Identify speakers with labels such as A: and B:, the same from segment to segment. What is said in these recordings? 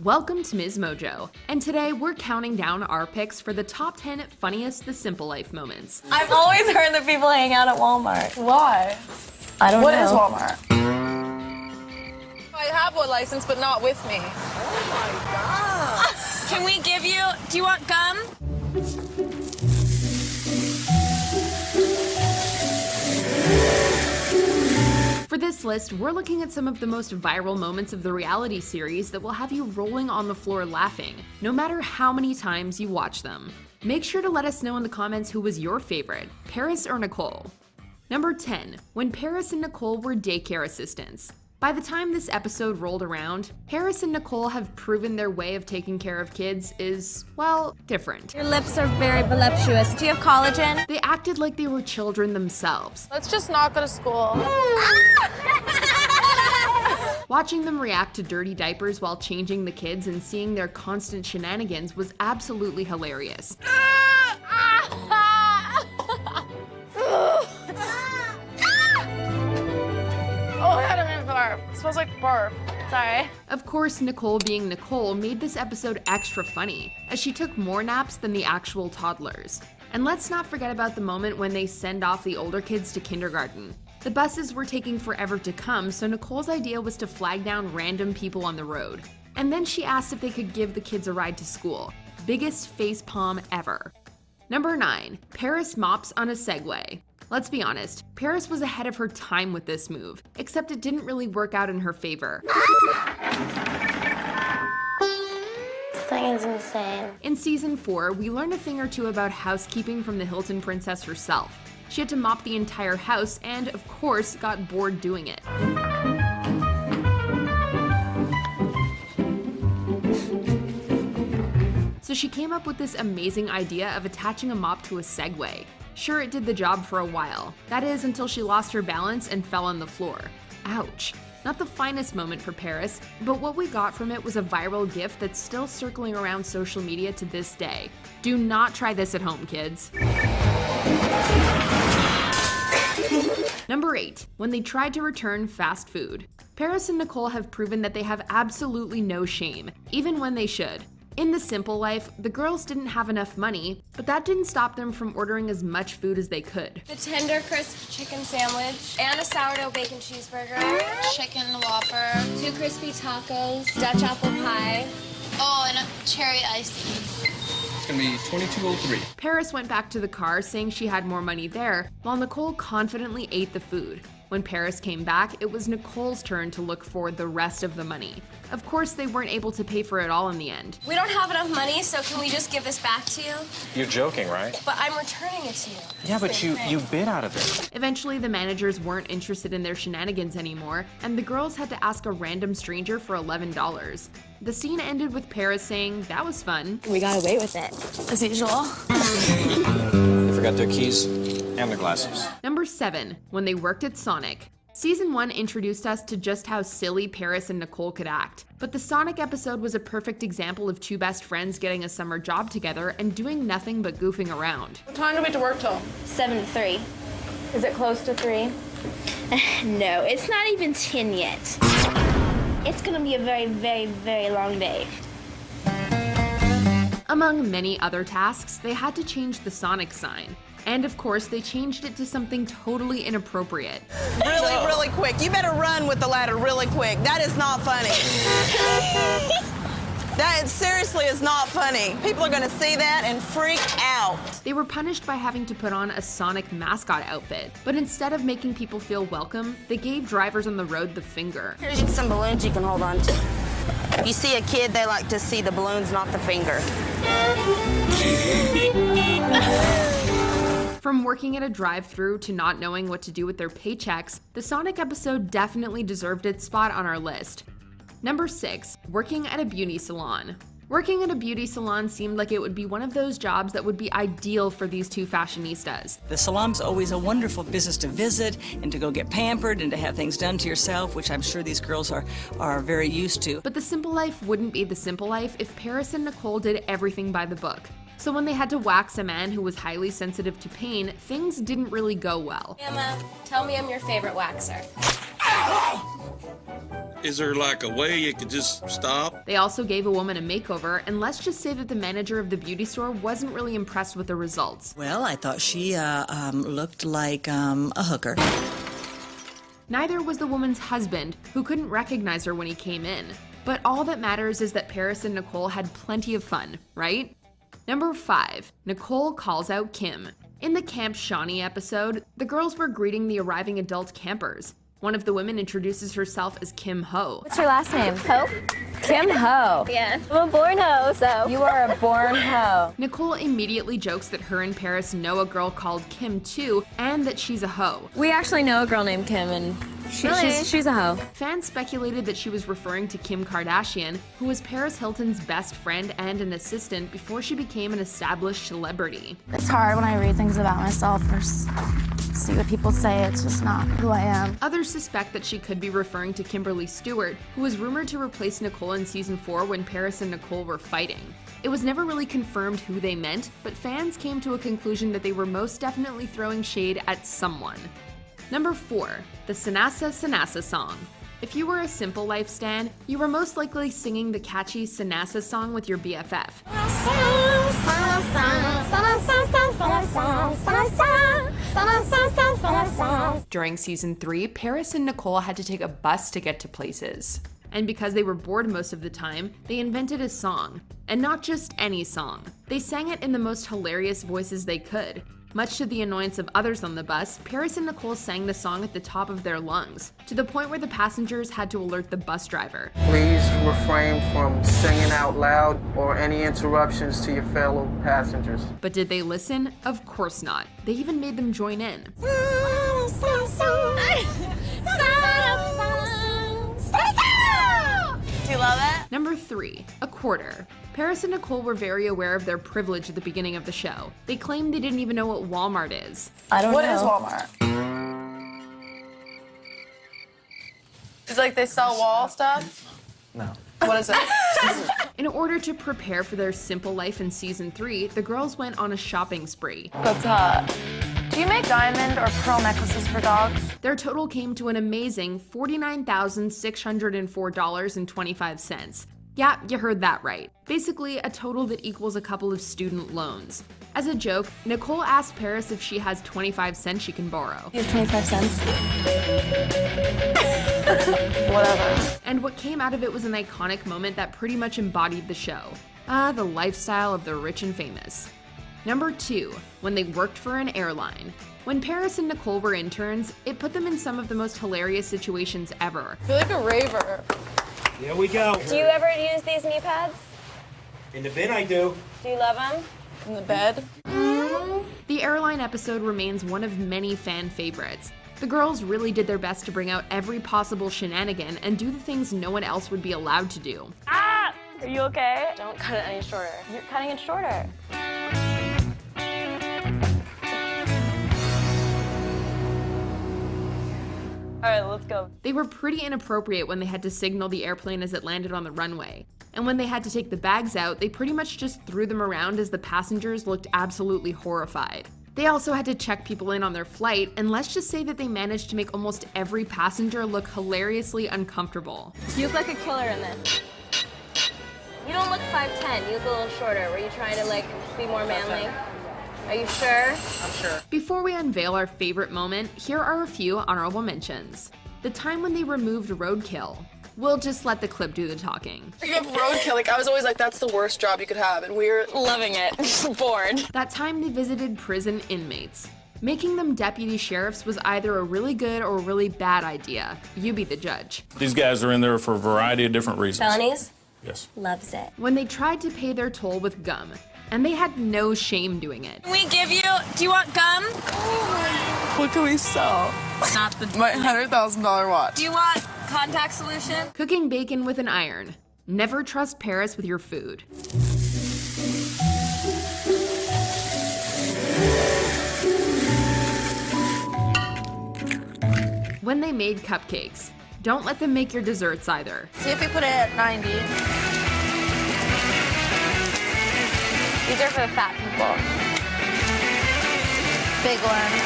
A: Welcome to Ms. Mojo, and today we're counting down our picks for the top 10 funniest The Simple Life moments.
B: I've always heard that people hang out at Walmart.
C: Why?
B: I don't know.
C: What is Walmart?
D: I have a license, but not with me.
B: Oh my God. Can we give you, do you want gum?
A: For this list, we're looking at some of the most viral moments of the reality series that will have you rolling on the floor laughing, no matter how many times you watch them. Make sure to let us know in the comments who was your favorite, Paris or Nicole. Number 10, when Paris and Nicole were daycare assistants. By the time this episode rolled around, Paris and Nicole have proven their way of taking care of kids is, well, different.
B: Your lips are very voluptuous. Do you have collagen?
A: They acted like they were children themselves.
D: Let's just not go to school.
A: Watching them react to dirty diapers while changing the kids and seeing their constant shenanigans was absolutely hilarious.
D: Oh, I had a barf. It smells like barf. Sorry.
A: Of course, Nicole being Nicole made this episode extra funny, as she took more naps than the actual toddlers. And let's not forget about the moment when they send off the older kids to kindergarten. The buses were taking forever to come, so Nicole's idea was to flag down random people on the road. And then she asked if they could give the kids a ride to school. Biggest facepalm ever. Number 9, Paris mops on a Segway. Let's be honest, Paris was ahead of her time with this move, except it didn't really work out in her favor.
B: This thing is insane.
A: In season 4, we learned a thing or two about housekeeping from the Hilton princess herself. She had to mop the entire house and, of course, got bored doing it. So she came up with this amazing idea of attaching a mop to a Segway. Sure, it did the job for a while. That is, until she lost her balance and fell on the floor. Ouch. Not the finest moment for Paris, but what we got from it was a viral GIF that's still circling around social media to this day. Do not try this at home, kids. Number 8, when they tried to return fast food. Paris and Nicole have proven that they have absolutely no shame, even when they should. In The Simple Life, the girls didn't have enough money, but that didn't stop them from ordering as much food as they could.
B: The tender crisp chicken sandwich and a sourdough bacon cheeseburger.
E: Chicken Whopper.
B: 2 crispy tacos. Dutch apple pie.
E: Oh, and a cherry iced tea.
F: It's gonna be $22.03.
A: Paris went back to the car saying she had more money there, while Nicole confidently ate the food. When Paris came back, it was Nicole's turn to look for the rest of the money. Of course, they weren't able to pay for it all in the end.
B: We don't have enough money, so can we just give this back to you?
G: You're joking, right?
B: But I'm returning it to you.
G: Yeah, but you bid out of it.
A: Eventually, the managers weren't interested in their shenanigans anymore, and the girls had to ask a random stranger for $11. The scene ended with Paris saying, "That was fun."
B: We got away with it, as usual.
G: They forgot their keys and their glasses.
A: Number 7, when they worked at Sonic. Season 1 introduced us to just how silly Paris and Nicole could act, but the Sonic episode was a perfect example of two best friends getting a summer job together and doing nothing but goofing around.
D: What time do we have to work till?
B: 7 to 3. Is it close to 3?
H: No, it's not even 10 yet. It's gonna be a very, very, very long day.
A: Among many other tasks, they had to change the Sonic sign. And of course, they changed it to something totally inappropriate.
C: Really quick. You better run with the ladder really quick. That is not funny. That seriously is not funny. People are gonna see that and freak out.
A: They were punished by having to put on a Sonic mascot outfit, but instead of making people feel welcome, they gave drivers on the road the finger.
H: Here's some balloons you can hold on to. You see a kid, they like to see the balloons, not the finger.
A: From working at a drive-thru to not knowing what to do with their paychecks, the Sonic episode definitely deserved its spot on our list. Number 6, working at a beauty salon. Working at a beauty salon seemed like it would be one of those jobs that would be ideal for these two fashionistas.
I: The salon's always a wonderful business to visit and to go get pampered and to have things done to yourself, which I'm sure these girls are very used to.
A: But The Simple Life wouldn't be The Simple Life if Paris and Nicole did everything by the book. So when they had to wax a man who was highly sensitive to pain, things didn't really go well.
B: Emma, tell me I'm your favorite waxer.
J: Is there like a way you could just stop?
A: They also gave a woman a makeover, and let's just say that the manager of the beauty store wasn't really impressed with the results.
I: Well, I thought she looked like a hooker.
A: Neither was the woman's husband, who couldn't recognize her when he came in. But all that matters is that Paris and Nicole had plenty of fun, right? Number 5, Nicole calls out Kim. In the Camp Shawnee episode, the girls were greeting the arriving adult campers. One of the women introduces herself as Kim Ho.
K: What's your last name?
H: Ho?
K: Kim Ho.
H: Yeah. I'm a born ho, so.
K: You are a born ho.
A: Nicole immediately jokes that her and Paris know a girl called Kim too, and that she's a hoe.
K: We actually know a girl named Kim, and she's a hoe.
A: Fans speculated that she was referring to Kim Kardashian, who was Paris Hilton's best friend and an assistant before she became an established celebrity.
D: It's hard when I read things about myself or see what people say. It's just not who I am.
A: Others suspect that she could be referring to Kimberly Stewart, who was rumored to replace Nicole in season 4 when Paris and Nicole were fighting. It was never really confirmed who they meant, but fans came to a conclusion that they were most definitely throwing shade at someone. Number 4, the Sanasa Sanasa song. If you were a Simple Life stan, you were most likely singing the catchy Sanasa song with your BFF. During season 3, Paris and Nicole had to take a bus to get to places. And because they were bored most of the time, they invented a song. And not just any song. They sang it in the most hilarious voices they could. Much to the annoyance of others on the bus, Paris and Nicole sang the song at the top of their lungs, to the point where the passengers had to alert the bus driver.
L: Please refrain from singing out loud or any interruptions to your fellow passengers.
A: But did they listen? Of course not. They even made them join in.
C: Do you love it?
A: Number 3, a quarter. Paris and Nicole were very aware of their privilege at the beginning of the show. They claimed they didn't even know what Walmart is.
D: I don't know. What is Walmart? It's like they sell wall stuff?
L: No.
D: What is it?
A: In order to prepare for their simple life in season 3, the girls went on a shopping spree.
D: That's hot. Do you make diamond or pearl necklaces for dogs?
A: Their total came to an amazing $49,604.25. Yeah, you heard that right. Basically, a total that equals a couple of student loans. As a joke, Nicole asked Paris if she has 25 cents she can borrow.
D: You have 25 cents? Whatever.
A: And what came out of it was an iconic moment that pretty much embodied the show. The lifestyle of the rich and famous. Number 2, when they worked for an airline. When Paris and Nicole were interns, it put them in some of the most hilarious situations ever.
D: I feel like a raver.
M: Here we go.
K: Do you ever use these knee pads?
M: In the bin, I do.
K: Do you love them?
D: In the bed?
A: The airline episode remains one of many fan favorites. The girls really did their best to bring out every possible shenanigan and do the things no one else would be allowed to do.
K: Ah! Are you okay? Don't cut it any shorter. You're cutting it shorter. All right, let's go.
A: They were pretty inappropriate when they had to signal the airplane as it landed on the runway. And when they had to take the bags out, they pretty much just threw them around as the passengers looked absolutely horrified. They also had to check people in on their flight, and let's just say that they managed to make almost every passenger look hilariously uncomfortable.
K: You look like a killer in this. You don't look 5'10", you look a little shorter. Were you trying to be more manly? Are you sure?
L: I'm sure.
A: Before we unveil our favorite moment, here are a few honorable mentions. The time when they removed roadkill. We'll just let the clip do the talking.
D: You have roadkill. I was always like, that's the worst job you could have, and we're loving it. Just bored.
A: That time they visited prison inmates. Making them deputy sheriffs was either a really good or a really bad idea. You be the judge.
N: These guys are in there for a variety of different reasons.
K: Felonies?
N: Yes.
K: Loves it.
A: When they tried to pay their toll with gum, and they had no shame doing it.
B: Can we give you, do you want gum?
D: What can we sell?
B: Not the
D: My $100,000 watch.
B: Do you want contact solution?
A: Cooking bacon with an iron. Never trust Paris with your food. When they made cupcakes. Don't let them make your desserts either.
D: See if we put it at 90.
K: These are for the fat people.
D: Big ones.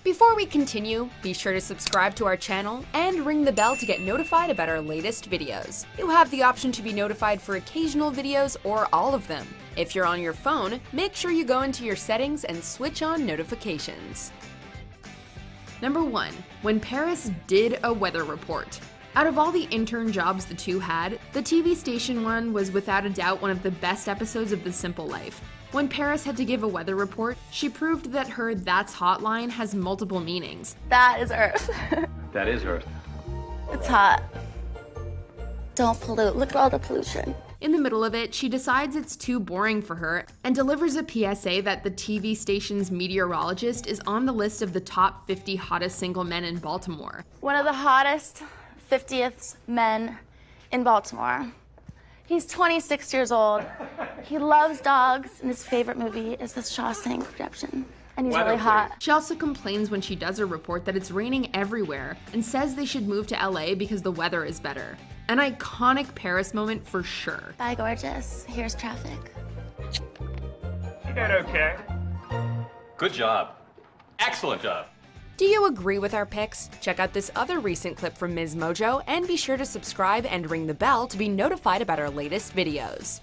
A: Before we continue, be sure to subscribe to our channel and ring the bell to get notified about our latest videos. You have the option to be notified for occasional videos or all of them. If you're on your phone, make sure you go into your settings and switch on notifications. Number 1. When Paris did a weather report. Out of all the intern jobs the two had, the TV station one was without a doubt one of the best episodes of The Simple Life. When Paris had to give a weather report, she proved that her "That's Hot" line has multiple meanings.
D: That is Earth.
F: That is Earth.
D: It's hot. Don't pollute. Look at all the pollution.
A: In the middle of it, she decides it's too boring for her and delivers a PSA that the TV station's meteorologist is on the list of the top 50 hottest single men in Baltimore.
D: One of the hottest 50th men in Baltimore. He's 26 years old. He loves dogs, and his favorite movie is The Shawshank Redemption. And he's really hot.
A: She also complains when she does her report that it's raining everywhere and says they should move to LA because the weather is better. An iconic Paris moment for sure.
D: Bye, gorgeous. Here's traffic.
M: You did okay.
F: Good job. Excellent job.
A: Do you agree with our picks? Check out this other recent clip from Ms. Mojo and be sure to subscribe and ring the bell to be notified about our latest videos.